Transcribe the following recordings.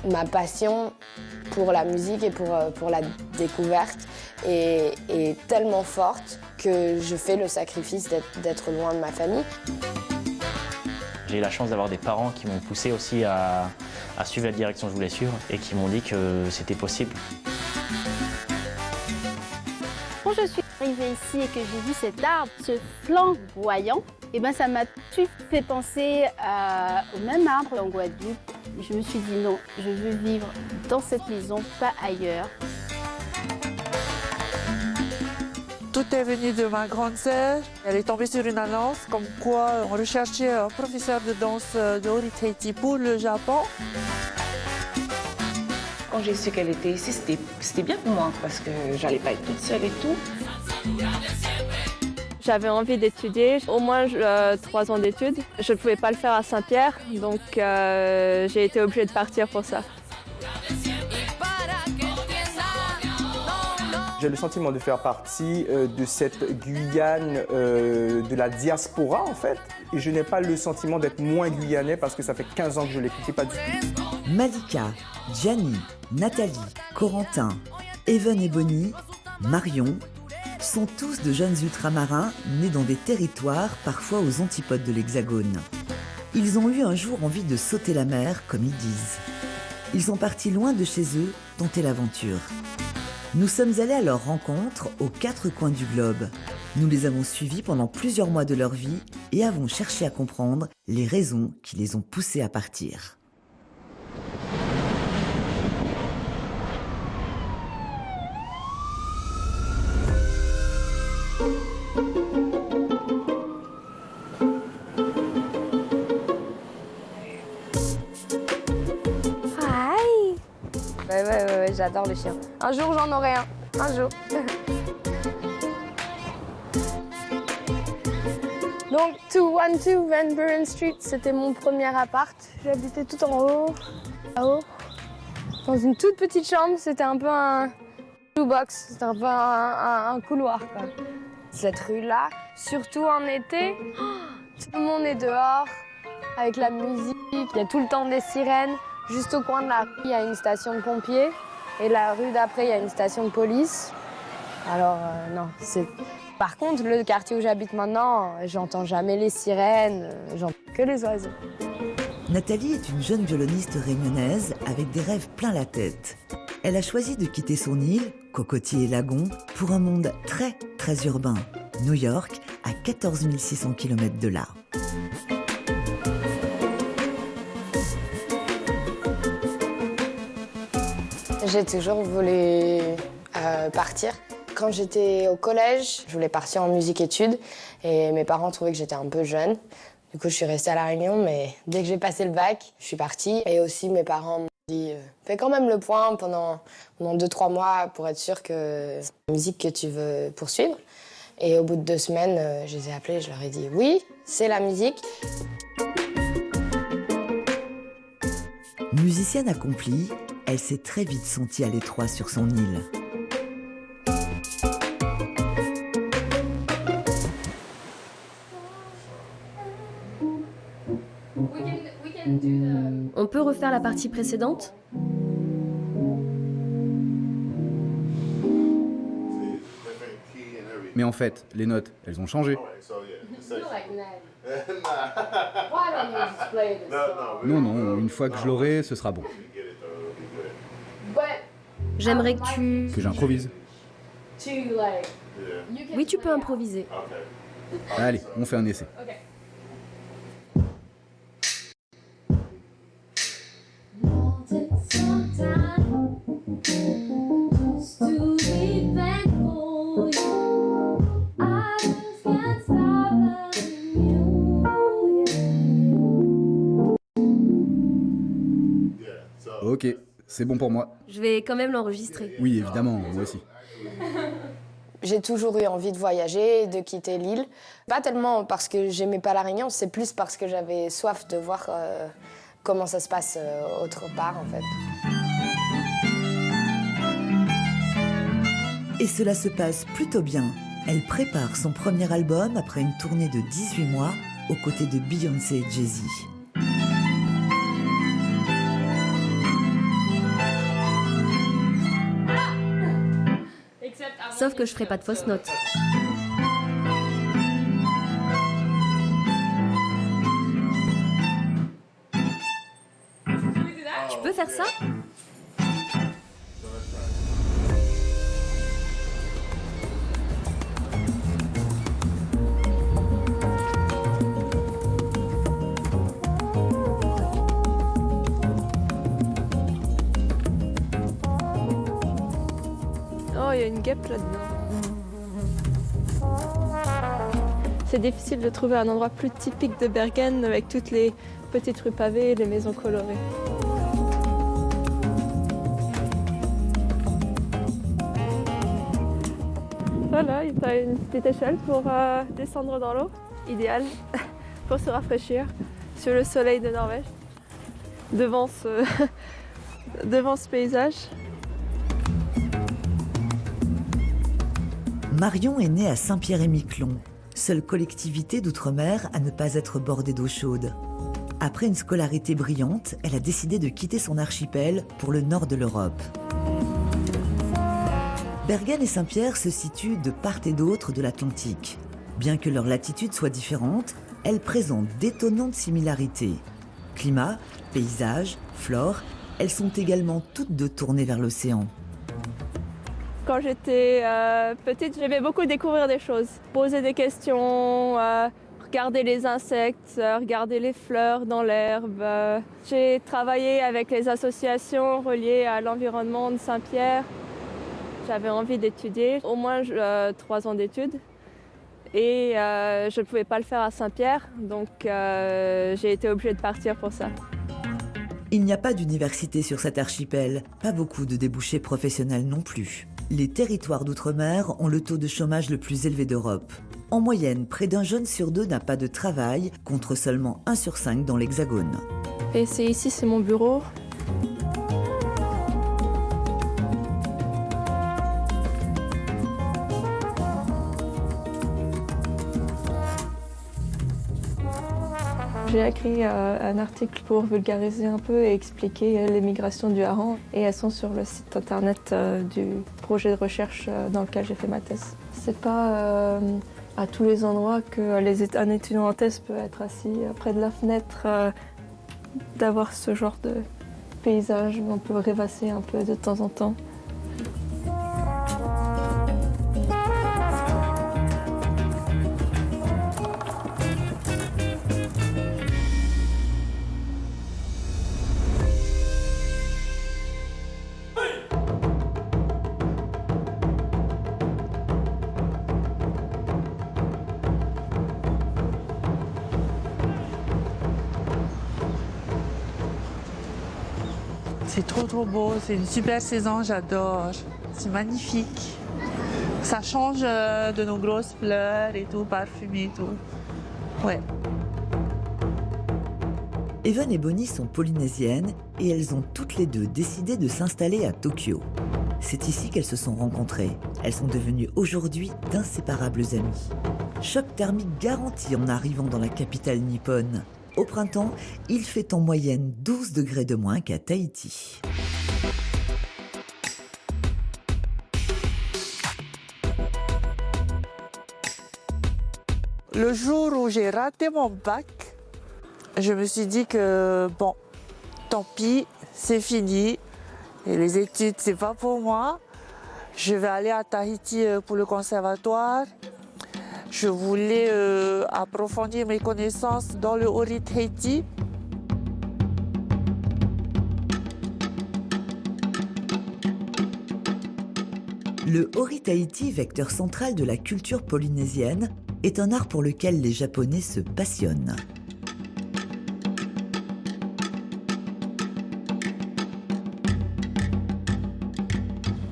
Ma passion pour la musique et pour la découverte est tellement forte que je fais le sacrifice d'être loin de ma famille. J'ai eu la chance d'avoir des parents qui m'ont poussé aussi à suivre la direction que je voulais suivre et qui m'ont dit que c'était possible. Quand je suis arrivée ici et que j'ai vu cet arbre, ce flamboyant, et ben ça m'a tout fait penser au même arbre en Guadeloupe. Je me suis dit non, je veux vivre dans cette maison, pas ailleurs. Tout est venu de ma grande sœur. Elle est tombée sur une annonce comme quoi on recherchait un professeur de danse de Horiteiki pour le Japon. Quand j'ai su qu'elle était ici, c'était bien pour moi parce que j'allais pas être toute seule et tout. J'avais envie d'étudier, au moins 3 ans d'études. Je ne pouvais pas le faire à Saint-Pierre, donc j'ai été obligée de partir pour ça. J'ai le sentiment de faire partie de cette Guyane, de la diaspora en fait. Et je n'ai pas le sentiment d'être moins guyanais parce que ça fait 15 ans que je ne l'écoutais pas du tout. Malika, Gianni, Nathalie, Corentin, Even et Bonnie, Marion sont tous de jeunes ultramarins nés dans des territoires parfois aux antipodes de l'Hexagone. Ils ont eu un jour envie de sauter la mer, comme ils disent. Ils sont partis loin de chez eux, tenter l'aventure. Nous sommes allés à leur rencontre aux 4 coins du globe. Nous les avons suivis pendant plusieurs mois de leur vie et avons cherché à comprendre les raisons qui les ont poussés à partir. Ouais, j'adore les chiens. Un jour, j'en aurai un. Un jour. Donc, 212 Van Buren Street, c'était mon premier appart. J'habitais tout en haut, là-haut, dans une toute petite chambre. C'était un peu un shoebox, c'était un peu un couloir, quoi. Cette rue-là, surtout en été, tout le monde est dehors, avec la musique. Il y a tout le temps des sirènes. Juste au coin de la rue, il y a une station de pompiers. Et la rue d'après, il y a une station de police. Alors, non, c'est... Par contre, le quartier où j'habite maintenant, j'entends jamais les sirènes, j'entends que les oiseaux. Nathalie est une jeune violoniste réunionnaise avec des rêves plein la tête. Elle a choisi de quitter son île, Cocotier et Lagon, pour un monde très, très urbain. New York, à 14 600 km de là. J'ai toujours voulu partir. Quand j'étais au collège, je voulais partir en musique-études et mes parents trouvaient que j'étais un peu jeune. Du coup, je suis restée à La Réunion, mais dès que j'ai passé le bac, je suis partie. Et aussi, mes parents m'ont dit fais quand même le point pendant 2-3 mois pour être sûr que c'est la musique que tu veux poursuivre. Et au bout de 2 semaines, je les ai appelés, je leur ai dit oui, c'est la musique. Musicienne accomplie, elle s'est très vite sentie à l'étroit sur son île. On peut refaire la partie précédente ? Mais en fait, les notes, elles ont changé. Non, une fois que je l'aurai, ce sera bon. J'aimerais que tu... Que j'improvise. Oui, tu peux improviser. Allez, on fait un essai. Ok, c'est bon pour moi. Je vais quand même l'enregistrer. Oui, évidemment, moi aussi. J'ai toujours eu envie de voyager, de quitter l'île. Pas tellement parce que j'aimais pas La Réunion, c'est plus parce que j'avais soif de voir comment ça se passe autre part, en fait. Et cela se passe plutôt bien. Elle prépare son premier album après une tournée de 18 mois aux côtés de Beyoncé et Jay-Z. Sauf que je ferai pas de fausses notes. Tu peux faire ça ? Oh, il y a une guêpe là-dedans. C'est difficile de trouver un endroit plus typique de Bergen avec toutes les petites rues pavées et les maisons colorées. Voilà, il y a une petite échelle pour descendre dans l'eau, idéal pour se rafraîchir sur le soleil de Norvège, devant ce paysage. Marion est née à Saint-Pierre-et-Miquelon, seule collectivité d'outre-mer à ne pas être bordée d'eau chaude. Après une scolarité brillante, elle a décidé de quitter son archipel pour le nord de l'Europe. Bergen et Saint-Pierre se situent de part et d'autre de l'Atlantique. Bien que leurs latitudes soient différentes, elles présentent d'étonnantes similarités. Climat, paysage, flore, elles sont également toutes deux tournées vers l'océan. Quand j'étais petite, j'aimais beaucoup découvrir des choses, poser des questions, regarder les insectes, regarder les fleurs dans l'herbe. J'ai travaillé avec les associations reliées à l'environnement de Saint-Pierre. J'avais envie d'étudier, au moins 3 ans d'études. Et je ne pouvais pas le faire à Saint-Pierre, donc j'ai été obligée de partir pour ça. Il n'y a pas d'université sur cet archipel, pas beaucoup de débouchés professionnels non plus. Les territoires d'outre-mer ont le taux de chômage le plus élevé d'Europe. En moyenne, près d'un jeune sur 2 n'a pas de travail, contre seulement 1 sur 5 dans l'Hexagone. Et ici, c'est mon bureau. J'ai écrit un article pour vulgariser un peu et expliquer les migrations du hareng. Et elles sont sur le site internet du projet de recherche dans lequel j'ai fait ma thèse. C'est pas à tous les endroits qu'un étudiant en thèse peut être assis près de la fenêtre, d'avoir ce genre de paysage où on peut rêvasser un peu de temps en temps. C'est trop beau, c'est une super saison, j'adore. C'est magnifique. Ça change de nos grosses fleurs et tout, parfumé et tout. Ouais. Even et Bonnie sont polynésiennes et elles ont toutes les deux décidé de s'installer à Tokyo. C'est ici qu'elles se sont rencontrées. Elles sont devenues aujourd'hui d'inséparables amies. Choc thermique garanti en arrivant dans la capitale nippone. Au printemps, il fait en moyenne 12 degrés de moins qu'à Tahiti. Le jour où j'ai raté mon bac, je me suis dit que bon, tant pis, c'est fini. Et les études, c'est pas pour moi. Je vais aller à Tahiti pour le conservatoire. Je voulais approfondir mes connaissances dans le Ori Tahiti. Le Ori Tahiti, vecteur central de la culture polynésienne, est un art pour lequel les Japonais se passionnent.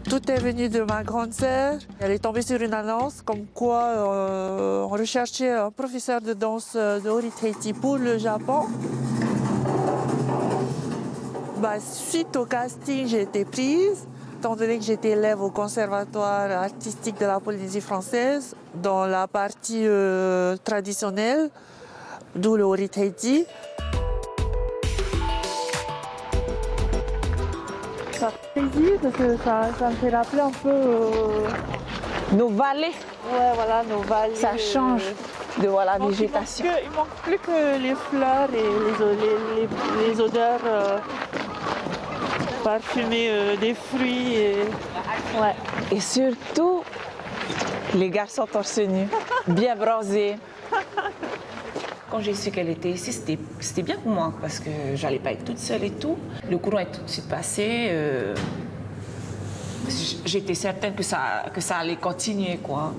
Tout est venu de ma grande sœur. Elle est tombée sur une annonce comme quoi on recherchait un professeur de danse de Ori Tahiti pour le Japon. Suite au casting, j'ai été prise. Étant donné que j'étais élève au conservatoire artistique de la Polynésie française, dans la partie traditionnelle, d'où le Ori Tahiti. Ça fait plaisir parce que ça me fait rappeler un peu nos vallées. Ouais, voilà, nos vallées. Ça change de voir la végétation. Il manque plus que les fleurs et les odeurs parfumées des fruits. Ouais. Et surtout, les garçons torse nu, bien bronzés. Quand j'ai su qu'elle était ici, c'était bien pour moi parce que j'allais pas être toute seule et tout. Le courant est tout de suite passé. J'étais certaine que ça allait continuer, quoi.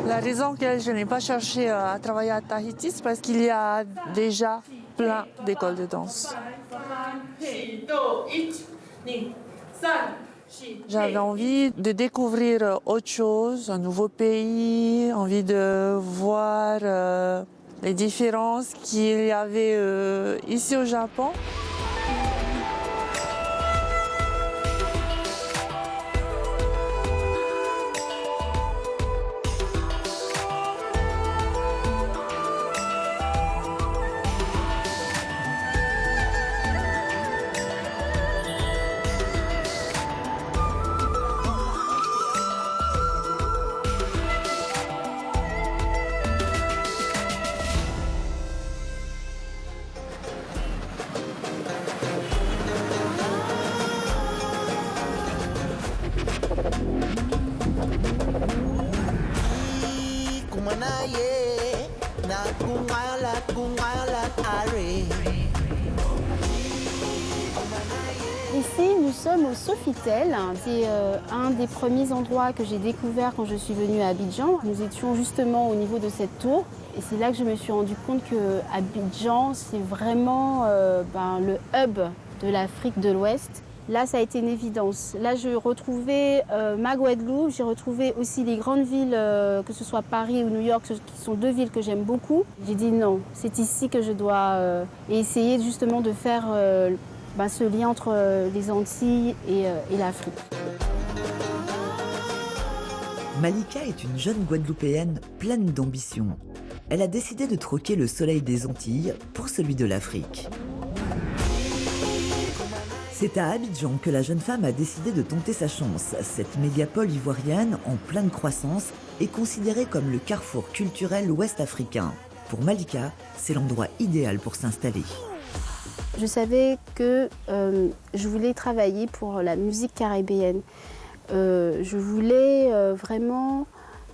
La raison pour laquelle je n'ai pas cherché à travailler à Tahiti, c'est parce qu'il y a déjà plein d'écoles de danse. J'avais envie de découvrir autre chose, un nouveau pays, envie de voir les différences qu'il y avait ici au Japon. Ici, nous sommes au Sofitel. C'est un des premiers endroits que j'ai découvert quand je suis venue à Abidjan. Nous étions justement au niveau de cette tour. Et c'est là que je me suis rendu compte que Abidjan, c'est vraiment le hub de l'Afrique de l'Ouest. Là, ça a été une évidence. Là, je retrouvais ma Guadeloupe. J'ai retrouvé aussi les grandes villes, que ce soit Paris ou New York, qui sont deux villes que j'aime beaucoup. J'ai dit non, c'est ici que je dois essayer justement de faire ce lien entre les Antilles et l'Afrique. Malika est une jeune Guadeloupéenne pleine d'ambition. Elle a décidé de troquer le soleil des Antilles pour celui de l'Afrique. C'est à Abidjan que la jeune femme a décidé de tenter sa chance. Cette mégapole ivoirienne, en pleine croissance, est considérée comme le carrefour culturel ouest-africain. Pour Malika, c'est l'endroit idéal pour s'installer. Je savais que je voulais travailler pour la musique caribéenne. Je voulais vraiment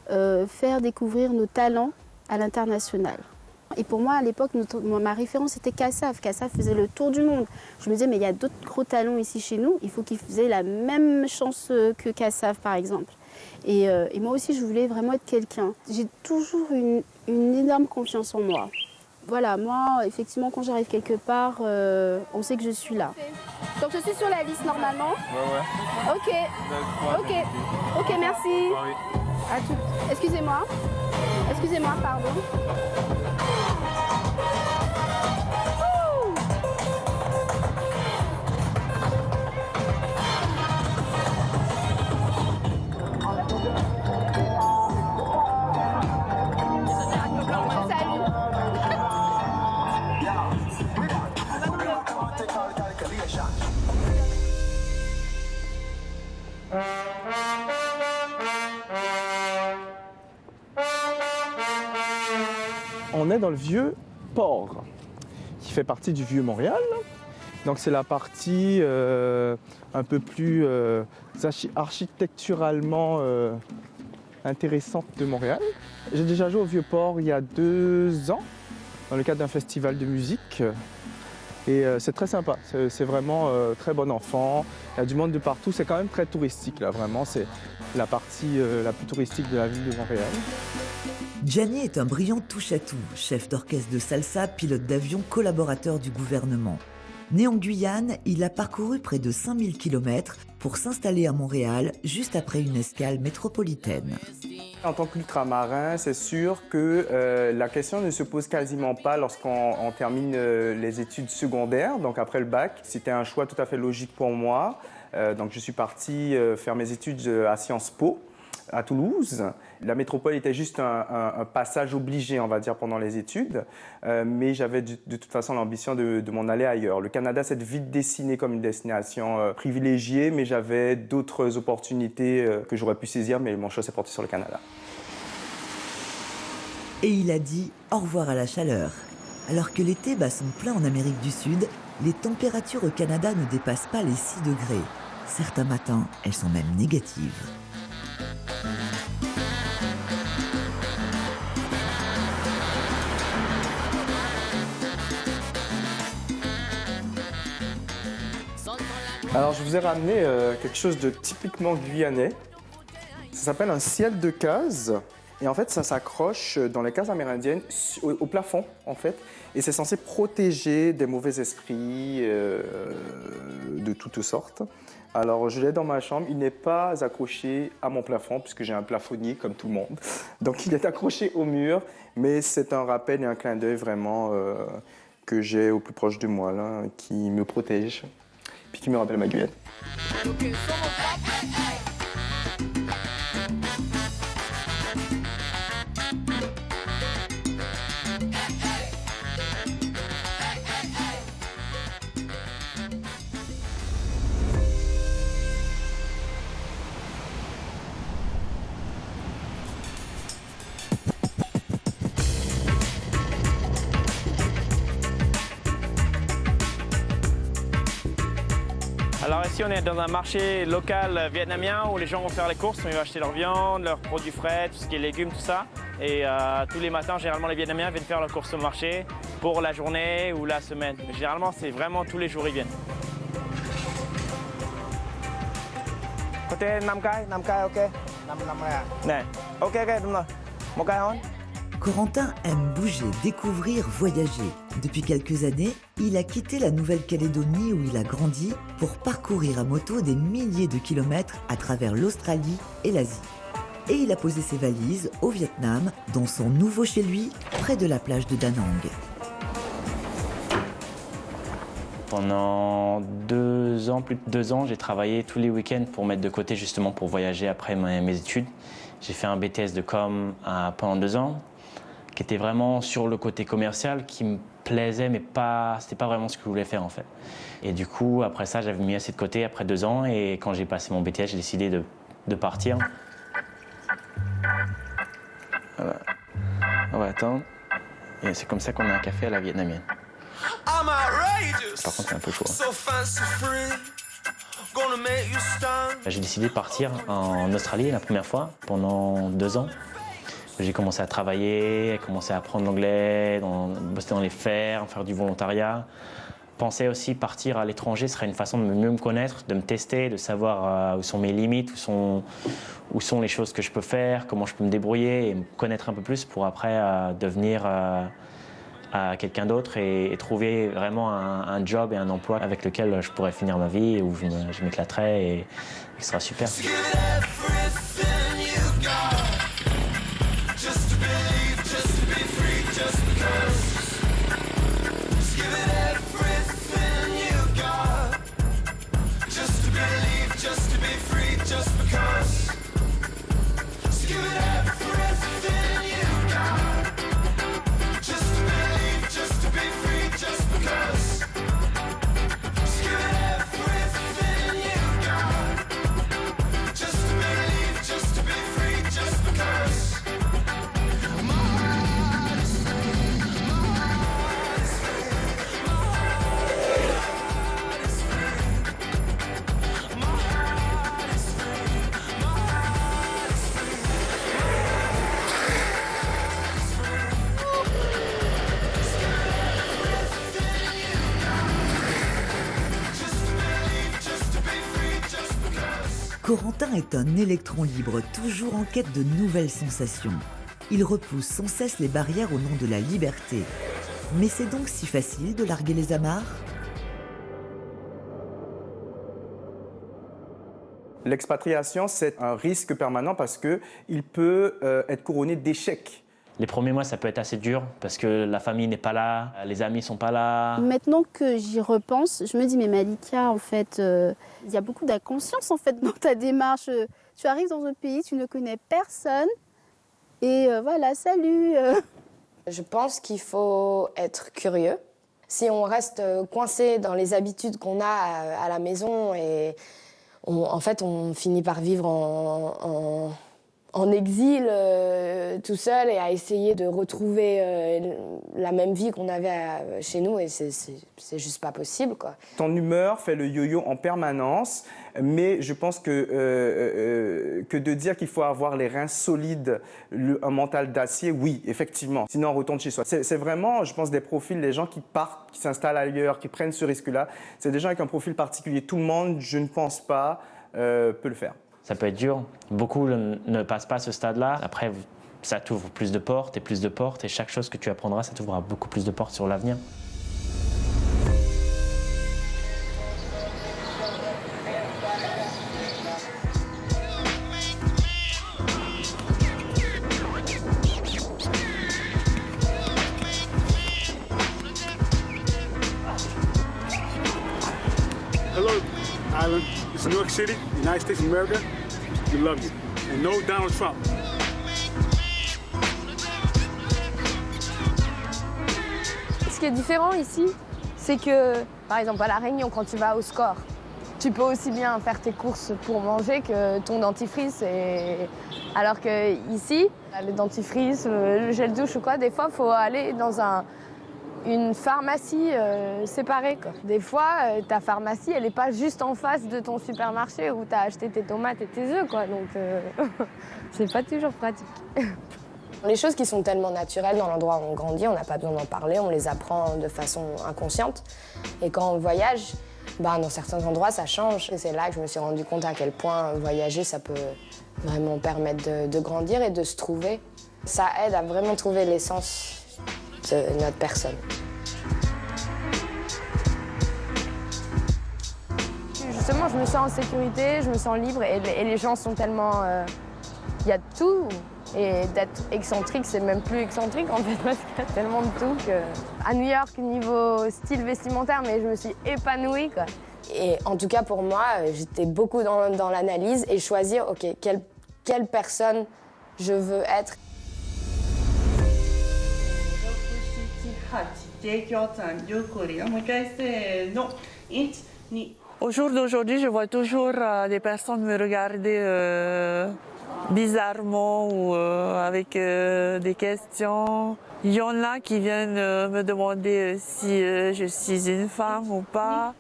faire découvrir nos talents à l'international. Et pour moi, à l'époque, ma référence était Kassav. Kassav faisait le tour du monde. Je me disais, mais il y a d'autres gros talents ici chez nous. Il faut qu'ils faisaient la même chance que Kassav, par exemple. Et moi aussi, je voulais vraiment être quelqu'un. J'ai toujours une énorme confiance en moi. Voilà, moi, effectivement, quand j'arrive quelque part, on sait que je suis là. Donc, je suis sur la liste normalement. Ouais. Ok, merci. À tout. Excusez-moi, pardon. On est dans le vieux port, qui fait partie du vieux Montréal. Donc c'est la partie un peu plus architecturalement intéressante de Montréal. J'ai déjà joué au vieux port il y a 2 ans, dans le cadre d'un festival de musique. Et c'est très sympa, c'est vraiment très bon enfant. Il y a du monde de partout, c'est quand même très touristique là, vraiment. C'est la partie la plus touristique de la ville de Montréal. Gianni est un brillant touche-à-tout, chef d'orchestre de salsa, pilote d'avion, collaborateur du gouvernement. Né en Guyane, il a parcouru près de 5000 km pour s'installer à Montréal juste après une escale métropolitaine. En tant qu'ultramarin, c'est sûr que la question ne se pose quasiment pas lorsqu'on termine les études secondaires, donc après le bac. C'était un choix tout à fait logique pour moi. Donc je suis parti faire mes études à Sciences Po, à Toulouse. La métropole était juste un passage obligé, on va dire, pendant les études, mais j'avais de toute façon l'ambition de m'en aller ailleurs. Le Canada s'est vite dessiné comme une destination privilégiée, mais j'avais d'autres opportunités que j'aurais pu saisir, mais mon choix s'est porté sur le Canada. Et il a dit au revoir à la chaleur. Alors que l'été bat son plein en Amérique du Sud, les températures au Canada ne dépassent pas les 6 degrés. Certains matins, elles sont même négatives. Alors je vous ai ramené quelque chose de typiquement guyanais. Ça s'appelle un ciel de case. Et en fait, ça s'accroche dans les cases amérindiennes au plafond, en fait. Et c'est censé protéger des mauvais esprits de toutes sortes. Alors, je l'ai dans ma chambre. Il n'est pas accroché à mon plafond, puisque j'ai un plafonnier comme tout le monde. Donc, il est accroché au mur. Mais c'est un rappel et un clin d'œil vraiment que j'ai au plus proche de moi, là, qui me protège, puis qui me rappelle ma Guyane. Alors ici on est dans un marché local vietnamien où les gens vont faire les courses, ils vont acheter leur viande, leurs produits frais, tout ce qui est légumes, tout ça. Et tous les matins, généralement les Vietnamiens viennent faire leurs courses au marché pour la journée ou la semaine. Mais généralement c'est vraiment tous les jours ils viennent. Côté 5 cái, ok. 5 Nè, ok, đúng rồi. Một cái thôi. Corentin aime bouger, découvrir, voyager. Depuis quelques années, il a quitté la Nouvelle-Calédonie où il a grandi pour parcourir à moto des milliers de kilomètres à travers l'Australie et l'Asie. Et il a posé ses valises au Vietnam, dans son nouveau chez lui, près de la plage de Da Nang. Pendant 2 ans, plus de 2 ans, j'ai travaillé tous les week-ends pour mettre de côté justement pour voyager après mes études. J'ai fait un BTS de com pendant 2 ans, qui était vraiment sur le côté commercial, qui me plaisait, mais c'était pas vraiment ce que je voulais faire en fait. Et du coup, après ça, j'avais mis assez de côté après 2 ans, et quand j'ai passé mon BTS, j'ai décidé de partir. Voilà. On va attendre. Et c'est comme ça qu'on a un café à la vietnamienne. Par contre, c'est un peu chaud. J'ai décidé de partir en Australie la première fois, pendant 2 ans. J'ai commencé à travailler, commencé à apprendre l'anglais, bosser dans les fermes, faire du volontariat. Pensais aussi partir à l'étranger serait une façon de mieux me connaître, de me tester, de savoir où sont mes limites, où sont les choses que je peux faire, comment je peux me débrouiller et me connaître un peu plus pour après devenir à quelqu'un d'autre et trouver vraiment un job et un emploi avec lequel je pourrais finir ma vie et où je m'éclaterais et ce sera super. Corentin est un électron libre, toujours en quête de nouvelles sensations. Il repousse sans cesse les barrières au nom de la liberté. Mais c'est donc si facile de larguer les amarres ? L'expatriation, c'est un risque permanent parce qu'il peut être couronné d'échecs. Les premiers mois, ça peut être assez dur parce que la famille n'est pas là, les amis sont pas là. Maintenant que j'y repense, je me dis, mais Malika, en fait, il y a beaucoup d'inconscience en fait dans ta démarche. Tu arrives dans un pays, tu ne connais personne, Et voilà, salut. Je pense qu'il faut être curieux. Si on reste coincé dans les habitudes qu'on a à la maison, et en fait, on finit par vivre en exil tout seul et à essayer de retrouver la même vie qu'on avait chez nous, et c'est juste pas possible, quoi. Ton humeur fait le yo-yo en permanence, mais je pense que de dire qu'il faut avoir les reins solides, un mental d'acier, oui, effectivement. Sinon, on retourne chez soi. C'est vraiment, je pense, des profils, les gens qui partent, qui s'installent ailleurs, qui prennent ce risque-là. C'est des gens avec un profil particulier. Tout le monde, je ne pense pas, peut le faire. Ça peut être dur. Beaucoup ne passent pas ce stade-là. Après, ça t'ouvre plus de portes, et chaque chose que tu apprendras, ça t'ouvrira beaucoup plus de portes sur l'avenir. Hello, Island. It's New York City, United States of America. We love you. And no Donald Trump. Ce qui est différent ici, c'est que, par exemple, à La Réunion, quand tu vas au Score, tu peux aussi bien faire tes courses pour manger que ton dentifrice. Alors que ici, le dentifrice, le gel douche ou quoi, des fois, il faut aller dans une pharmacie séparée, quoi. Des fois, ta pharmacie, elle n'est pas juste en face de ton supermarché où tu as acheté tes tomates et tes œufs, quoi. Donc, c'est pas toujours pratique. Les choses qui sont tellement naturelles dans l'endroit où on grandit, on n'a pas besoin d'en parler, on les apprend de façon inconsciente. Et quand on voyage, dans certains endroits, ça change. Et c'est là que je me suis rendu compte à quel point voyager, ça peut vraiment permettre de grandir et de se trouver. Ça aide à vraiment trouver l'essence de notre personne. Justement, je me sens en sécurité, je me sens libre, et les gens sont tellement... Il y a de tout, et d'être excentrique, c'est même plus excentrique en fait, parce qu'il y a tellement de tout que... À New York, niveau style vestimentaire, mais je me suis épanouie, quoi. Et en tout cas, pour moi, j'étais beaucoup dans l'analyse et choisir, OK, quelle personne je veux être. Au jour d'aujourd'hui, je vois toujours des personnes me regarder bizarrement ou avec des questions. Il y en a qui viennent me demander si je suis une femme ou pas.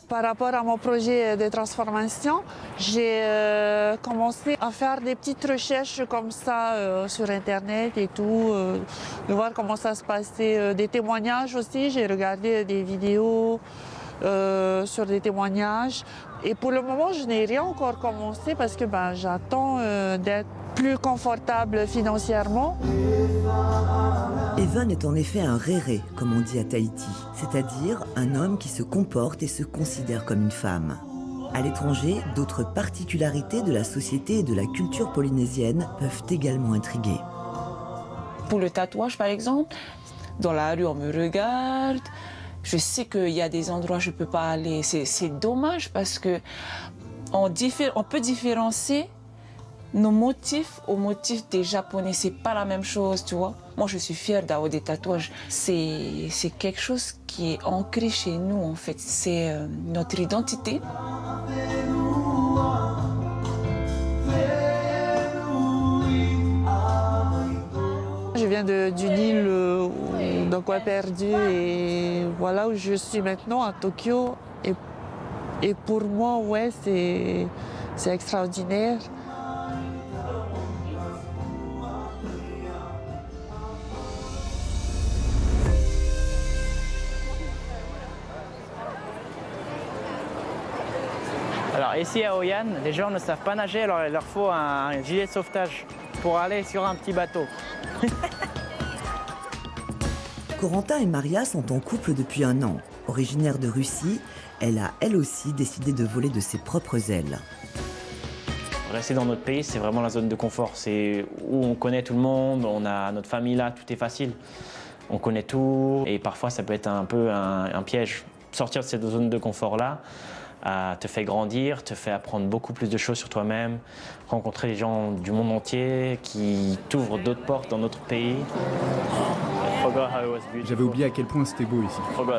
Par rapport à mon projet de transformation, j'ai commencé à faire des petites recherches comme ça sur Internet et tout, de voir comment ça se passait. Des témoignages aussi, j'ai regardé des vidéos sur des témoignages. Et pour le moment, je n'ai rien encore commencé parce que j'attends d'être plus confortable financièrement. Evan est en effet un réré, comme on dit à Tahiti, c'est-à-dire un homme qui se comporte et se considère comme une femme. À l'étranger, d'autres particularités de la société et de la culture polynésienne peuvent également intriguer. Pour le tatouage, par exemple, dans la rue, on me regarde. Je sais qu'il y a des endroits où je ne peux pas aller. C'est dommage parce qu'on peut différencier nos motifs aux motifs des Japonais. C'est pas la même chose, tu vois. Moi, je suis fière d'avoir des tatouages. C'est quelque chose qui est ancré chez nous, en fait. C'est notre identité. Je viens d'une île, d'un coin perdu, et voilà où je suis maintenant, à Tokyo. Et pour moi, ouais, c'est extraordinaire. Alors ici à Hoi An, les gens ne savent pas nager, alors il leur faut un gilet de sauvetage pour aller sur un petit bateau. Corentin et Maria sont en couple depuis 1 an. Originaire de Russie, elle a elle aussi décidé de voler de ses propres ailes. Rester dans notre pays, c'est vraiment la zone de confort. C'est où on connaît tout le monde, on a notre famille là, tout est facile. On connaît tout et parfois ça peut être un peu un piège. Sortir de cette zone de confort là, te fait grandir, te fait apprendre beaucoup plus de choses sur toi-même, rencontrer les gens du monde entier qui t'ouvrent d'autres portes dans notre pays. J'avais oublié à quel point c'était beau ici. Come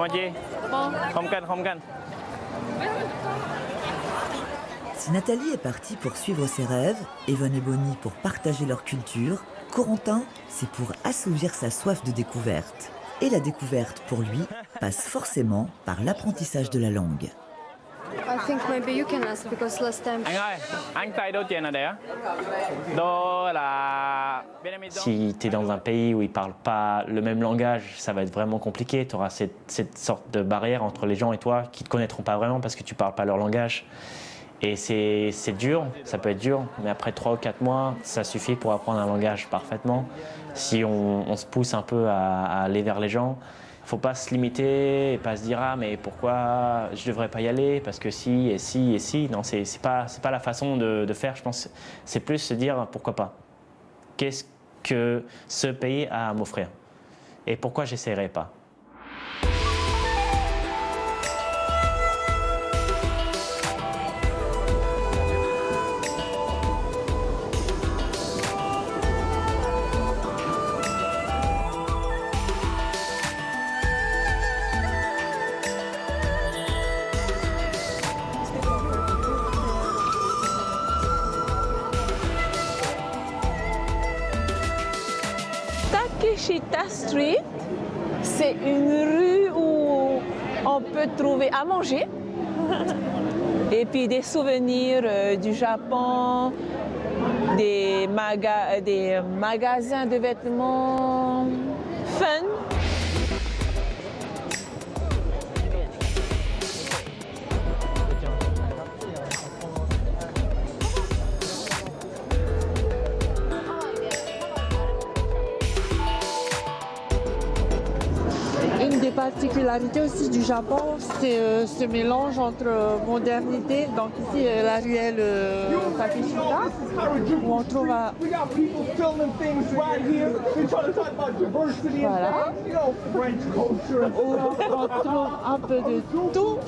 on, Jay. Home gun. Si Nathalie est partie pour suivre ses rêves, Evan et Bonnie pour partager leur culture, Corentin, c'est pour assouvir sa soif de découverte. Et la découverte, pour lui, passe forcément par l'apprentissage de la langue. I think maybe you can ask because last time. Si tu es dans un pays où ils ne parlent pas le même langage, ça va être vraiment compliqué. Tu auras cette sorte de barrière entre les gens et toi qui ne te connaîtront pas vraiment parce que tu ne parles pas leur langage. Et c'est dur, ça peut être dur, mais après 3 ou 4 mois, ça suffit pour apprendre un langage parfaitement. Si on se pousse un peu à aller vers les gens, il ne faut pas se limiter et pas se dire « Ah, mais pourquoi je ne devrais pas y aller parce que si et si et si ». Non, c'est pas la façon de faire, je pense. C'est plus se dire « Pourquoi pas ? Qu'est-ce que ce pays a à m'offrir ? Et pourquoi je n'essaierai pas ?» Takeshita Street, c'est une rue où on peut trouver à manger et puis des souvenirs du Japon, des magasins de vêtements fun. Une des particularités aussi du Japon, c'est ce mélange entre modernité, donc ici la ruelle Takeshita, où on trouve voilà. Où on trouve un peu de tout,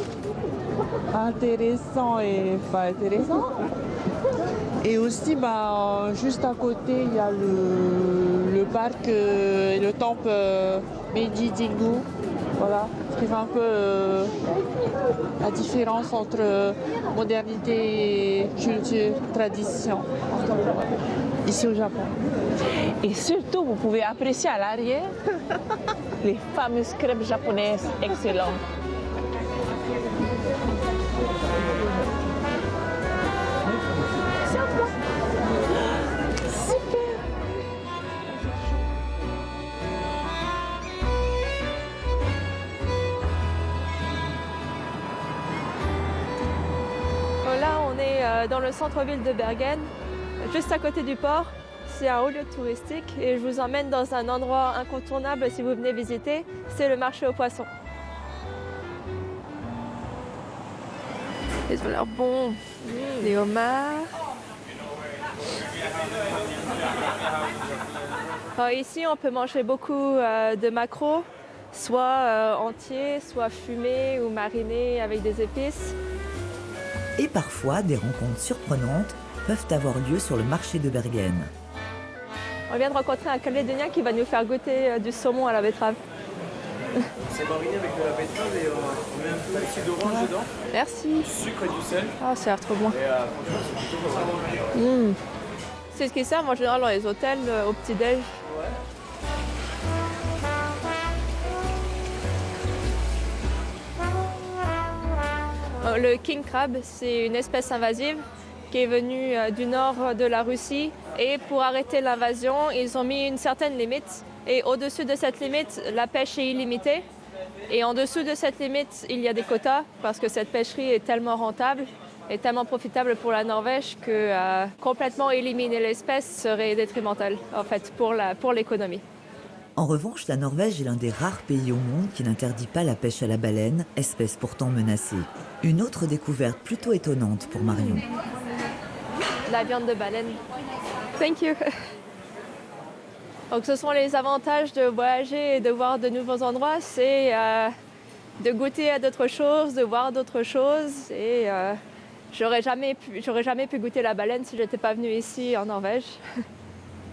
intéressant et pas intéressant. Et aussi, juste à côté, il y a le parc et le temple Meiji Jingu. Voilà, ce qui fait un peu la différence entre modernité et culture, tradition, ici au Japon. Et surtout, vous pouvez apprécier à l'arrière les fameuses crêpes japonaises excellentes. Dans le centre-ville de Bergen, juste à côté du port. C'est un haut lieu touristique et je vous emmène dans un endroit incontournable si vous venez visiter, c'est le marché aux poissons. Ils ont l'air bons, les homards. Alors ici, on peut manger beaucoup de maquereaux, soit entiers, soit fumés ou marinés avec des épices. Et parfois, des rencontres surprenantes peuvent avoir lieu sur le marché de Bergen. On vient de rencontrer un Calédonien qui va nous faire goûter du saumon à la betterave. C'est mariné avec de la betterave et on met un peu de sucre d'orange dedans. Merci. Du sucre et du sel. Ah, ça a l'air trop bon. Et franchement, c'est plutôt pas mal. C'est ce qu'ils servent en général dans les hôtels au petit-déj. Le king crab, c'est une espèce invasive qui est venue du nord de la Russie. Et pour arrêter l'invasion, ils ont mis une certaine limite. Et au-dessus de cette limite, la pêche est illimitée. Et en dessous de cette limite, il y a des quotas parce que cette pêcherie est tellement rentable et tellement profitable pour la Norvège que complètement éliminer l'espèce serait détrimental en fait, pour l'économie. En revanche, la Norvège est l'un des rares pays au monde qui n'interdit pas la pêche à la baleine, espèce pourtant menacée. Une autre découverte plutôt étonnante pour Marion. La viande de baleine. Thank you. Donc ce sont les avantages de voyager et de voir de nouveaux endroits, c'est de goûter à d'autres choses, de voir d'autres choses. Et j'aurais jamais pu goûter la baleine si je n'étais pas venue ici en Norvège.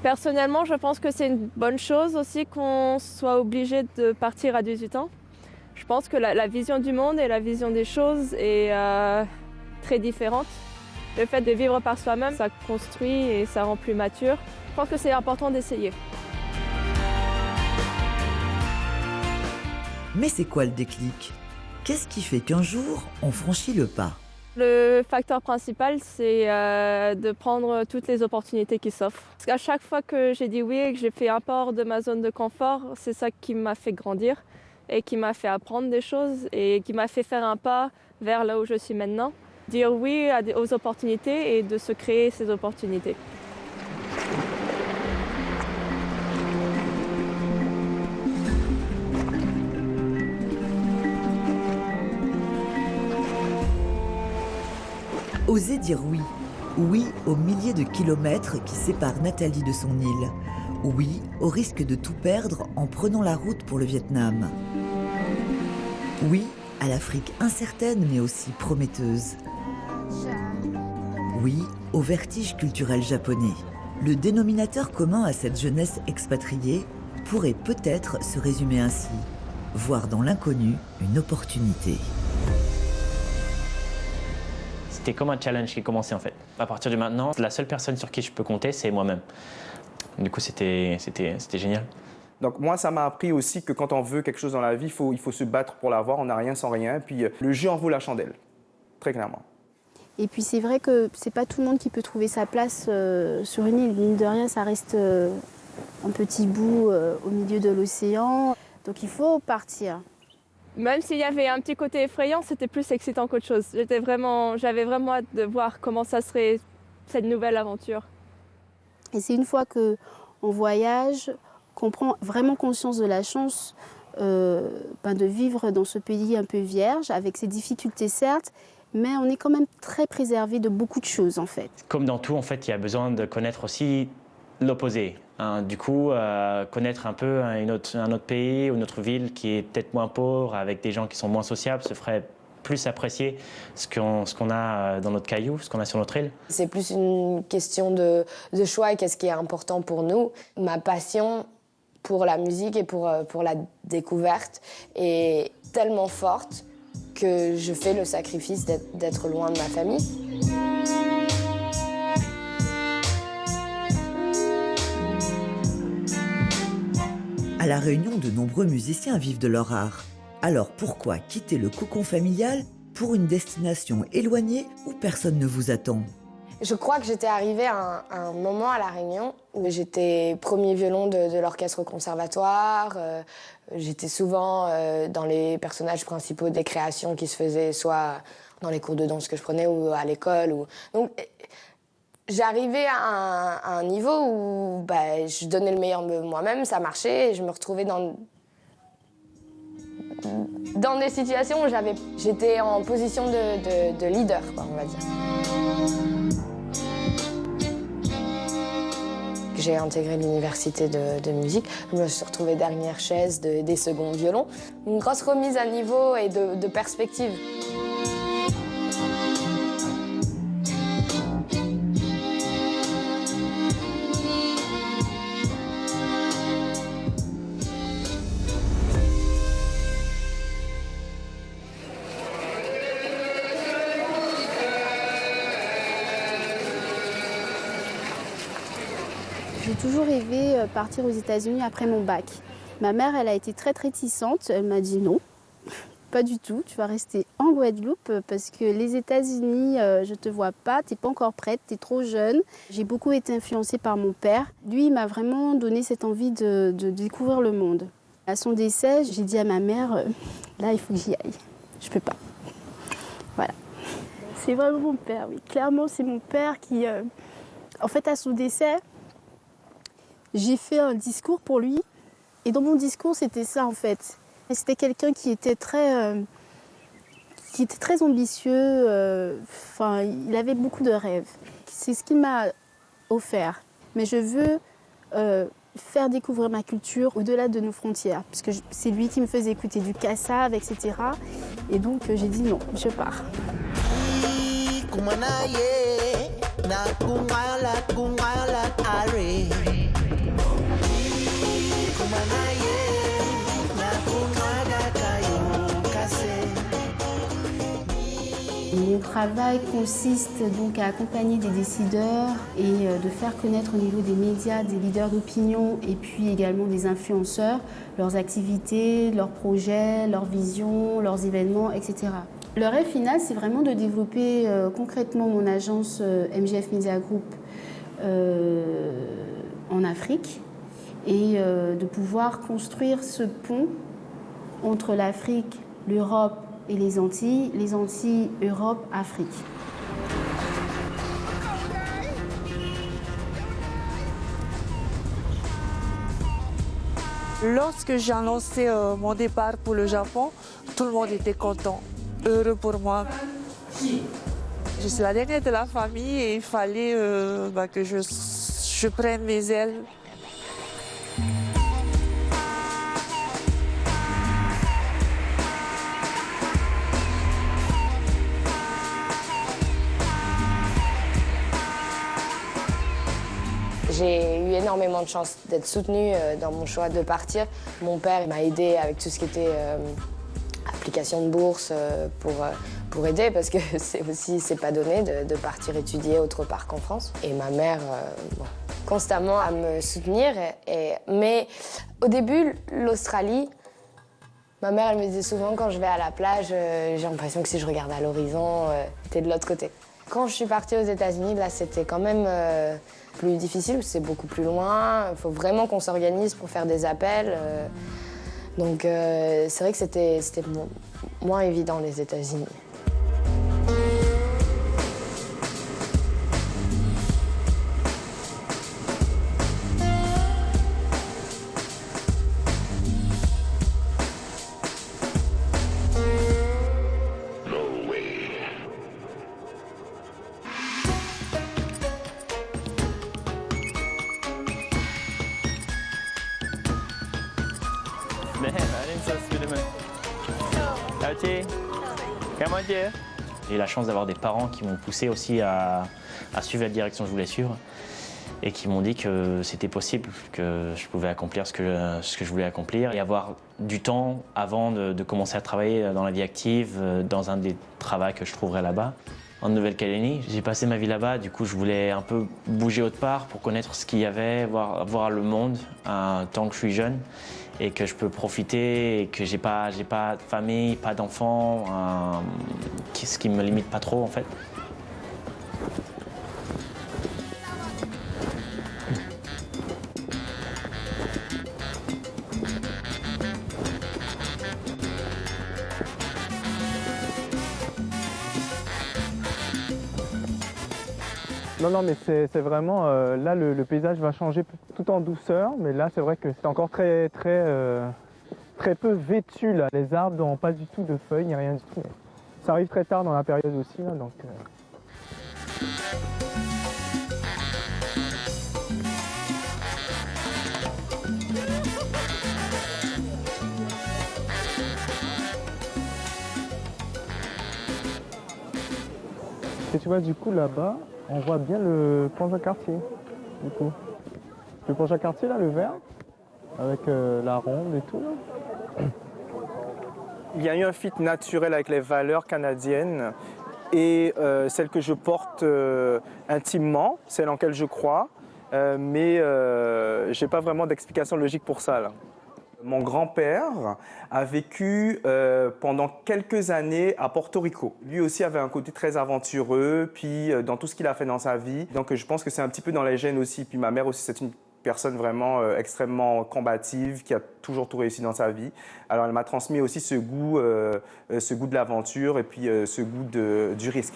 Personnellement, je pense que c'est une bonne chose aussi qu'on soit obligé de partir à 18 ans. Je pense que la vision du monde et la vision des choses est très différente. Le fait de vivre par soi-même, ça construit et ça rend plus mature. Je pense que c'est important d'essayer. Mais c'est quoi le déclic? Qu'est-ce qui fait qu'un jour, on franchit le pas? Le facteur principal, c'est de prendre toutes les opportunités qui s'offrent. Parce qu'à chaque fois que j'ai dit oui et que j'ai fait un pas hors de ma zone de confort, c'est ça qui m'a fait grandir et qui m'a fait apprendre des choses et qui m'a fait faire un pas vers là où je suis maintenant. Dire oui aux opportunités et de se créer ces opportunités. Oser dire oui. Oui aux milliers de kilomètres qui séparent Nathalie de son île. Oui au risque de tout perdre en prenant la route pour le Vietnam. Oui à l'Afrique incertaine mais aussi prometteuse. Oui au vertige culturel japonais. Le dénominateur commun à cette jeunesse expatriée pourrait peut-être se résumer ainsi. Voir dans l'inconnu une opportunité. C'était comme un challenge qui commençait en fait. À partir de maintenant, la seule personne sur qui je peux compter, c'est moi-même. Du coup, c'était génial. Donc moi, ça m'a appris aussi que quand on veut quelque chose dans la vie, il faut se battre pour l'avoir. On n'a rien sans rien. Puis le jeu en vaut la chandelle, très clairement. Et puis c'est vrai que c'est pas tout le monde qui peut trouver sa place sur une île. Mine de rien, ça reste un petit bout au milieu de l'océan. Donc il faut partir. Même s'il y avait un petit côté effrayant, c'était plus excitant qu'autre chose. J'avais vraiment hâte de voir comment ça serait cette nouvelle aventure. Et c'est une fois qu'on voyage, qu'on prend vraiment conscience de la chance de vivre dans ce pays un peu vierge, avec ses difficultés certes, mais on est quand même très préservé de beaucoup de choses en fait. Comme dans tout, en fait, il y a besoin de connaître aussi l'opposé. Du coup, connaître un peu un autre pays ou une autre ville qui est peut-être moins pauvre, avec des gens qui sont moins sociables, se ferait plus apprécier ce qu'on a dans notre caillou, ce qu'on a sur notre île. C'est plus une question de choix et qu'est-ce qui est important pour nous. Ma passion pour la musique et pour la découverte est tellement forte que je fais le sacrifice d'être loin de ma famille. À La Réunion, de nombreux musiciens vivent de leur art. Alors pourquoi quitter le cocon familial pour une destination éloignée où personne ne vous attend? Je crois que j'étais arrivée à un moment à La Réunion où j'étais premier violon de l'orchestre conservatoire. J'étais souvent dans les personnages principaux des créations qui se faisaient soit dans les cours de danse que je prenais ou à l'école. Donc, j'arrivais à un niveau où je donnais le meilleur de moi-même, ça marchait et je me retrouvais dans des situations où j'étais en position de leader, on va dire. J'ai intégré l'université de musique. Je me suis retrouvée dernière chaise des seconds violons. Une grosse remise à niveau et de perspective. J'ai toujours rêvé partir aux États-Unis après mon bac. Ma mère, elle a été très réticente. Elle m'a dit non, pas du tout. Tu vas rester en Guadeloupe parce que les États-Unis, je te vois pas. T'es pas encore prête, t'es trop jeune. J'ai beaucoup été influencée par mon père. Lui, il m'a vraiment donné cette envie de découvrir le monde. À son décès, j'ai dit à ma mère, là, il faut que j'y aille. Je peux pas. Voilà. C'est vraiment mon père, oui. Clairement, c'est mon père qui, en fait, à son décès, j'ai fait un discours pour lui et dans mon discours c'était ça en fait. C'était quelqu'un qui était très ambitieux, il avait beaucoup de rêves. C'est ce qu'il m'a offert. Mais je veux faire découvrir ma culture au-delà de nos frontières, puisque c'est lui qui me faisait écouter du Kassav, etc. Et donc j'ai dit non, je pars. Mon travail consiste donc à accompagner des décideurs et de faire connaître au niveau des médias, des leaders d'opinion et puis également des influenceurs, leurs activités, leurs projets, leurs visions, leurs événements, etc. Le rêve final, c'est vraiment de développer concrètement mon agence MGF Media Group en Afrique et de pouvoir construire ce pont entre l'Afrique, l'Europe et les Antilles, Europe, Afrique. Lorsque j'ai annoncé mon départ pour le Japon, tout le monde était content, heureux pour moi. Je suis la dernière de la famille et il fallait que je prenne mes ailes. J'ai eu énormément de chance d'être soutenue dans mon choix de partir. Mon père m'a aidée avec tout ce qui était application de bourse pour aider parce que c'est pas donné de partir étudier autre part qu'en France. Et ma mère, constamment à me soutenir. Mais au début, l'Australie, ma mère elle me disait souvent quand je vais à la plage, j'ai l'impression que si je regarde à l'horizon, t'es de l'autre côté. Quand je suis partie aux États-Unis, là, c'était quand même plus difficile, c'est beaucoup plus loin. Il faut vraiment qu'on s'organise pour faire des appels. Donc, c'est vrai que c'était moins évident, les États-Unis. J'ai eu la chance d'avoir des parents qui m'ont poussé aussi à suivre la direction que je voulais suivre et qui m'ont dit que c'était possible, que je pouvais accomplir ce que je voulais accomplir et avoir du temps avant de commencer à travailler dans la vie active, dans un des travaux que je trouverais là-bas. En Nouvelle-Calédonie, j'ai passé ma vie là-bas, du coup je voulais un peu bouger autre part pour connaître ce qu'il y avait, voir le monde tant que je suis jeune et que je peux profiter et que j'ai pas de famille, pas d'enfants, ce qui me limite pas trop en fait. Non, mais c'est vraiment, là le paysage va changer tout en douceur, mais là c'est vrai que c'est encore très peu vêtu là. Les arbres n'ont pas du tout de feuilles, ni rien du tout. Mais ça arrive très tard dans la période aussi, là, donc... Et tu vois, du coup, là-bas, on voit bien le pont Jacques-Cartier, du coup. Le pont Jacques-Cartier, là, le vert, avec la ronde et tout, là. Il y a eu un fit naturel avec les valeurs canadiennes et celles que je porte intimement, celles en lesquelles je crois, mais je n'ai pas vraiment d'explication logique pour ça, là. Mon grand-père a vécu pendant quelques années à Porto Rico. Lui aussi avait un côté très aventureux, puis dans tout ce qu'il a fait dans sa vie. Donc je pense que c'est un petit peu dans les gènes aussi. Puis ma mère aussi, c'est une personne vraiment extrêmement combative, qui a toujours tout réussi dans sa vie. Alors elle m'a transmis aussi ce goût de l'aventure et puis ce goût du risque.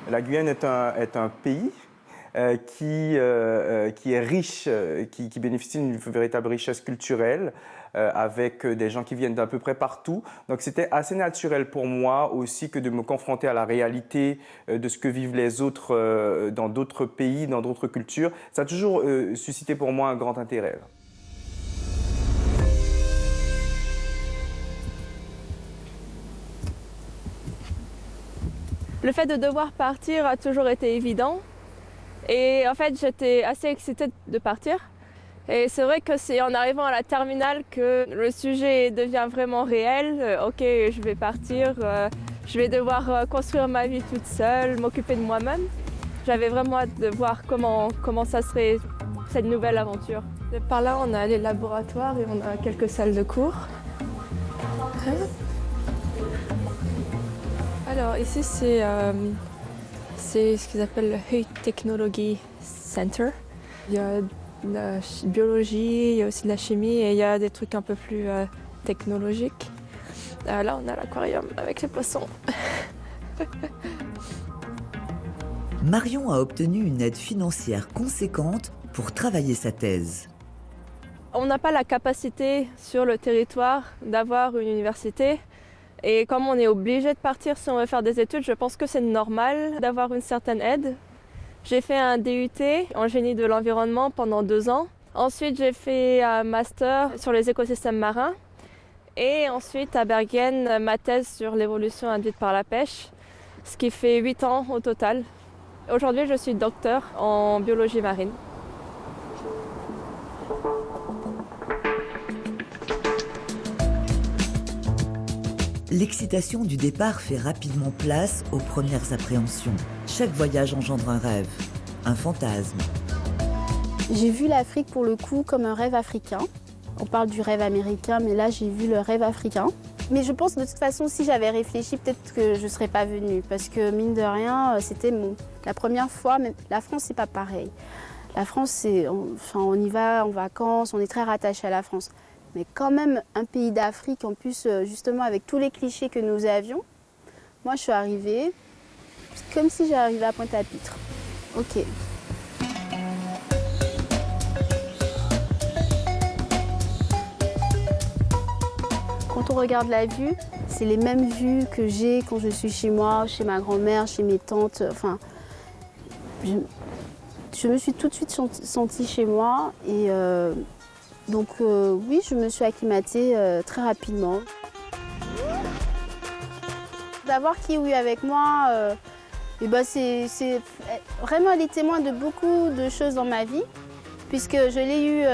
La Guyane est un pays qui est riche, qui bénéficie d'une véritable richesse culturelle, avec des gens qui viennent d'à peu près partout. Donc c'était assez naturel pour moi aussi que de me confronter à la réalité de ce que vivent les autres dans d'autres pays, dans d'autres cultures. Ça a toujours suscité pour moi un grand intérêt. Le fait de devoir partir a toujours été évident. Et en fait, j'étais assez excitée de partir. Et c'est vrai que c'est en arrivant à la terminale que le sujet devient vraiment réel. Ok, je vais partir, je vais devoir construire ma vie toute seule, m'occuper de moi-même. J'avais vraiment hâte de voir comment ça serait cette nouvelle aventure. Et par là, on a les laboratoires et on a quelques salles de cours. Alors ici, c'est ce qu'ils appellent le Höjd Technology Center. Il y a de la biologie, il y a aussi de la chimie et il y a des trucs un peu plus technologiques. Là, on a l'aquarium avec les poissons. Marion a obtenu une aide financière conséquente pour travailler sa thèse. On n'a pas la capacité sur le territoire d'avoir une université. Et comme on est obligé de partir si on veut faire des études, je pense que c'est normal d'avoir une certaine aide. J'ai fait un DUT en génie de l'environnement pendant 2 ans. Ensuite, j'ai fait un master sur les écosystèmes marins. Et ensuite, à Bergen, ma thèse sur l'évolution induite par la pêche, ce qui fait 8 ans au total. Aujourd'hui, je suis docteur en biologie marine. L'excitation du départ fait rapidement place aux premières appréhensions. Chaque voyage engendre un rêve, un fantasme. J'ai vu l'Afrique pour le coup comme un rêve africain. On parle du rêve américain, mais là j'ai vu le rêve africain. Mais je pense de toute façon, si j'avais réfléchi, peut-être que je ne serais pas venue. Parce que mine de rien, c'était la première fois, mais la France, c'est pas pareil. La France, on y va en vacances, on est très rattaché à la France. Mais quand même, un pays d'Afrique, en plus, justement, avec tous les clichés que nous avions, moi, je suis arrivée comme si j'arrivais à Pointe-à-Pitre. Ok. Quand on regarde la vue, c'est les mêmes vues que j'ai quand je suis chez moi, chez ma grand-mère, chez mes tantes. Enfin, je me suis tout de suite sentie chez moi et donc oui, je me suis acclimatée très rapidement. D'avoir Kiwi avec moi, c'est vraiment elle est témoin de beaucoup de choses dans ma vie, puisque je l'ai eu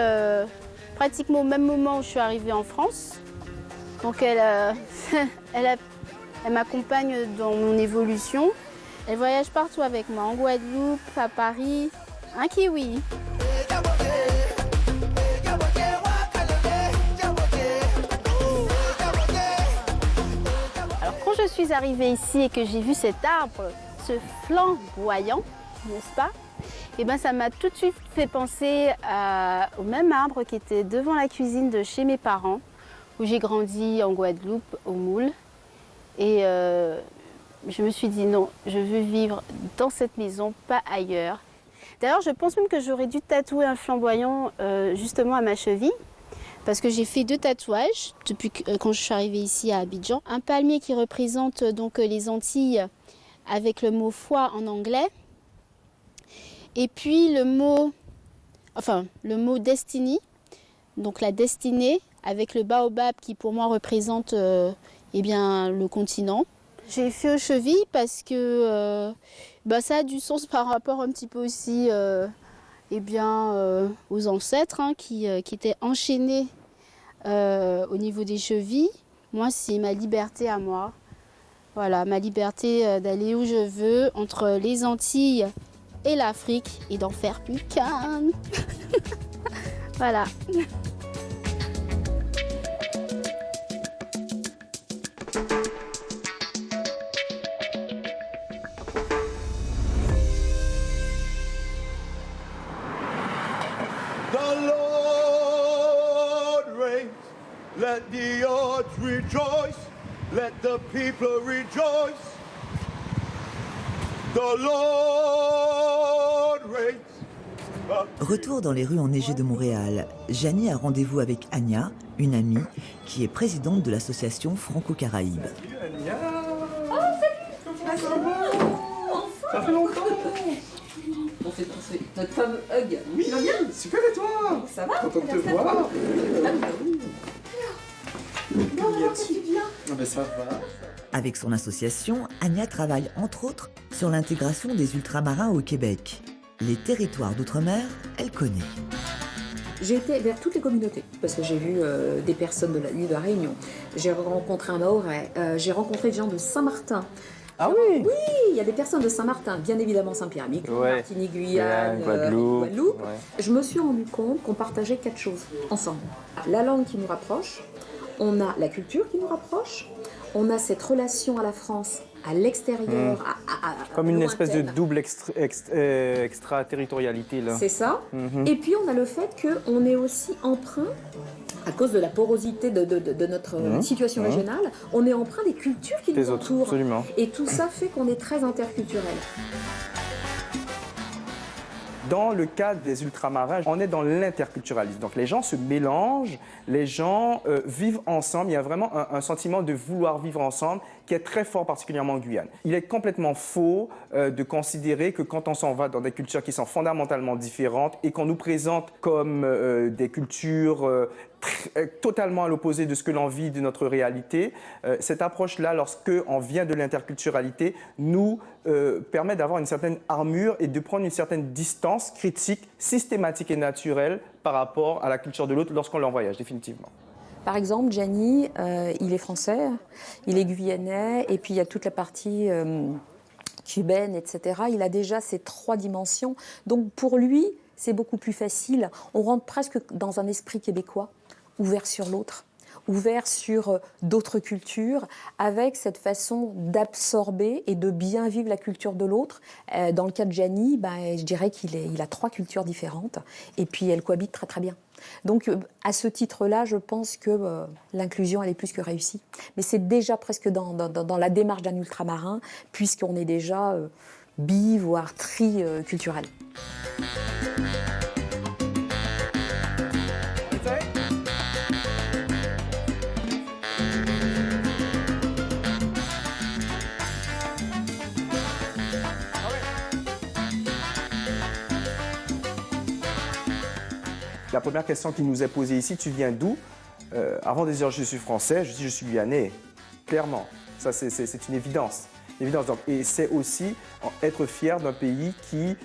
pratiquement au même moment où je suis arrivée en France. Donc elle m'accompagne dans mon évolution. Elle voyage partout avec moi, en Guadeloupe, à Paris. Un kiwi. Alors quand je suis arrivée ici et que j'ai vu cet arbre, ce flamboyant, n'est-ce pas? Et ben ça m'a tout de suite fait penser au même arbre qui était devant la cuisine de chez mes parents, où j'ai grandi en Guadeloupe, au Moule. Et je me suis dit non, je veux vivre dans cette maison, pas ailleurs. D'ailleurs, je pense même que j'aurais dû tatouer un flamboyant justement à ma cheville, parce que j'ai fait 2 tatouages depuis quand je suis arrivée ici à Abidjan. Un palmier qui représente donc les Antilles avec le mot foi en anglais. Et puis le mot destiny, donc la destinée, avec le baobab qui pour moi représente le continent. J'ai fait aux chevilles parce que ça a du sens par rapport un petit peu aussi aux ancêtres qui étaient enchaînés au niveau des chevilles. Moi, c'est ma liberté à moi. Voilà, ma liberté d'aller où je veux, entre les Antilles et l'Afrique, et d'en faire plus qu'un. Voilà. Let the earth rejoice, let the people rejoice. The Lord reigns, Retour dans les rues enneigées de Montréal, Gianni a rendez-vous avec Anya, une amie, qui est présidente de l'association Franco-Caraïbe. Ça fait longtemps. On fait notre fameux hug. Oui, tu vas bien? Super, et toi? Ça va? Content de te voir. Ah ben ça va. Avec son association, Anya travaille entre autres sur l'intégration des ultramarins au Québec. Les territoires d'outre-mer, elle connaît. J'ai été vers toutes les communautés, parce que j'ai vu des personnes de l'île de la Réunion. J'ai rencontré un Mahorais, j'ai rencontré des gens de Saint-Martin. Ah oui? Oui, il y a des personnes de Saint-Martin, bien évidemment Saint-Pierre-et-Miquelon, Ouais. Martinique, Guyane, Guadeloupe. Ouais. Je me suis rendu compte qu'on partageait 4 choses ensemble. La langue qui nous rapproche, on a la culture qui nous rapproche, on a cette relation à la France, à l'extérieur, Comme une espèce de lointaine. double extraterritorialité, là. C'est ça. Mhm. Et puis on a le fait qu'on est aussi emprunt, à cause de la porosité de notre situation régionale, on est emprunt des cultures qui Des nous autres, entourent. absolument. Et tout ça fait qu'on est très interculturel. Dans le cadre des ultramarins, on est dans l'interculturalisme. Donc les gens se mélangent, les gens vivent ensemble. Il y a vraiment un sentiment de vouloir vivre ensemble qui est très fort, particulièrement en Guyane. Il est complètement faux de considérer que quand on s'en va dans des cultures qui sont fondamentalement différentes et qu'on nous présente comme des cultures totalement à l'opposé de ce que l'on vit de notre réalité, cette approche-là, lorsqu'on vient de l'interculturalité, nous permet d'avoir une certaine armure et de prendre une certaine distance critique, systématique et naturelle par rapport à la culture de l'autre lorsqu'on l'en voyage, définitivement. Par exemple, Gianni, il est français, il est guyanais, et puis il y a toute la partie cubaine, etc. Il a déjà ces 3 dimensions. Donc pour lui, c'est beaucoup plus facile. On rentre presque dans un esprit québécois, ouvert sur l'autre, ouvert sur d'autres cultures, avec cette façon d'absorber et de bien vivre la culture de l'autre. Dans le cas de Gianni, je dirais qu'il a 3 cultures différentes, et puis elles cohabitent très très bien. Donc à ce titre-là, je pense que l'inclusion, elle est plus que réussie. Mais c'est déjà presque dans la démarche d'un ultramarin, puisqu'on est déjà voire tri-culturel. La première question qui nous est posée ici, tu viens d'où? Avant de dire je suis français, je dis je suis guyanais. Clairement, ça c'est une évidence. Donc, et c'est aussi être fier d'un pays qui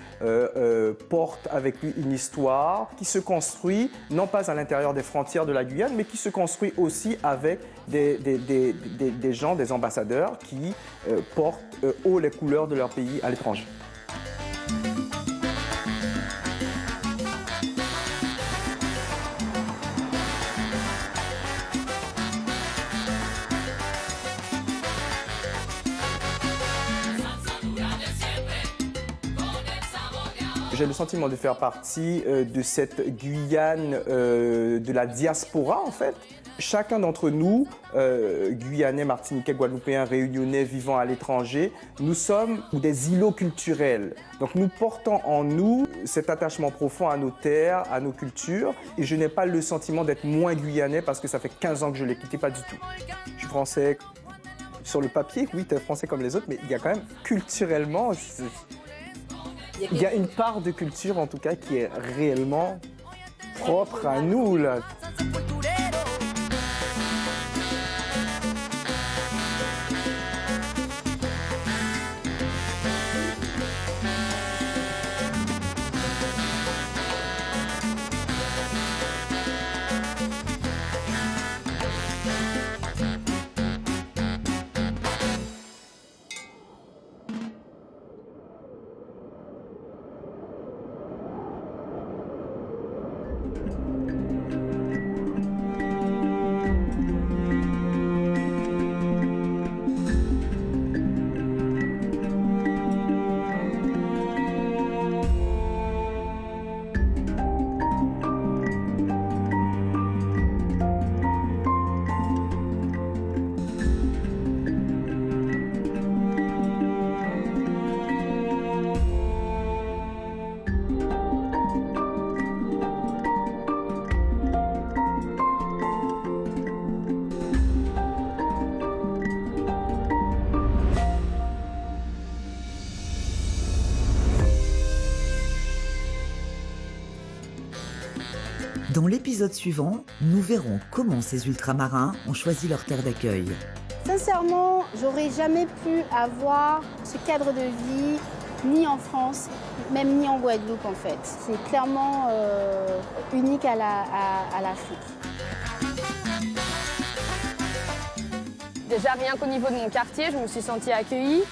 porte avec lui une histoire, qui se construit non pas à l'intérieur des frontières de la Guyane, mais qui se construit aussi avec des gens, des ambassadeurs qui portent haut les couleurs de leur pays à l'étranger. J'ai le sentiment de faire partie de cette Guyane de la diaspora, en fait. Chacun d'entre nous, Guyanais, Martiniquais, Guadeloupéens, Réunionnais vivant à l'étranger, nous sommes des îlots culturels. Donc nous portons en nous cet attachement profond à nos terres, à nos cultures. Et je n'ai pas le sentiment d'être moins Guyanais parce que ça fait 15 ans que je ne l'ai quitté, pas du tout. Je suis français sur le papier, oui, tu es français comme les autres, mais il y a quand même culturellement... Il y a une part de culture, en tout cas, qui est réellement propre à nous, là. Dans l'épisode suivant, nous verrons comment ces ultramarins ont choisi leur terre d'accueil. Sincèrement, j'aurais jamais pu avoir ce cadre de vie ni en France, même ni en Guadeloupe en fait. C'est clairement unique à l'Afrique. Déjà, rien qu'au niveau de mon quartier, je me suis sentie accueillie.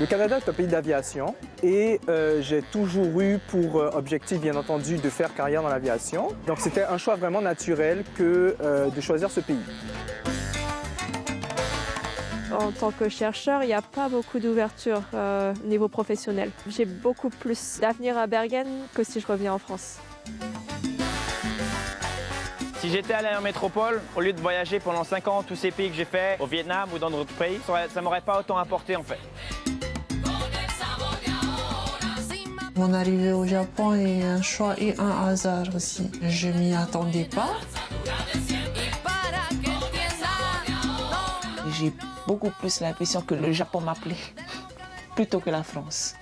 Le Canada est un pays d'aviation et j'ai toujours eu pour objectif, bien entendu, de faire carrière dans l'aviation. Donc c'était un choix vraiment naturel que de choisir ce pays. En tant que chercheur, il n'y a pas beaucoup d'ouverture au niveau professionnel. J'ai beaucoup plus d'avenir à Bergen que si je reviens en France. Si j'étais allé en métropole, au lieu de voyager pendant 5 ans tous ces pays que j'ai fait, au Vietnam ou dans d'autres pays, ça m'aurait pas autant apporté en fait. Mon arrivée au Japon est un choix et un hasard aussi. Je m'y attendais pas. J'ai beaucoup plus l'impression que le Japon m'appelait plutôt que la France.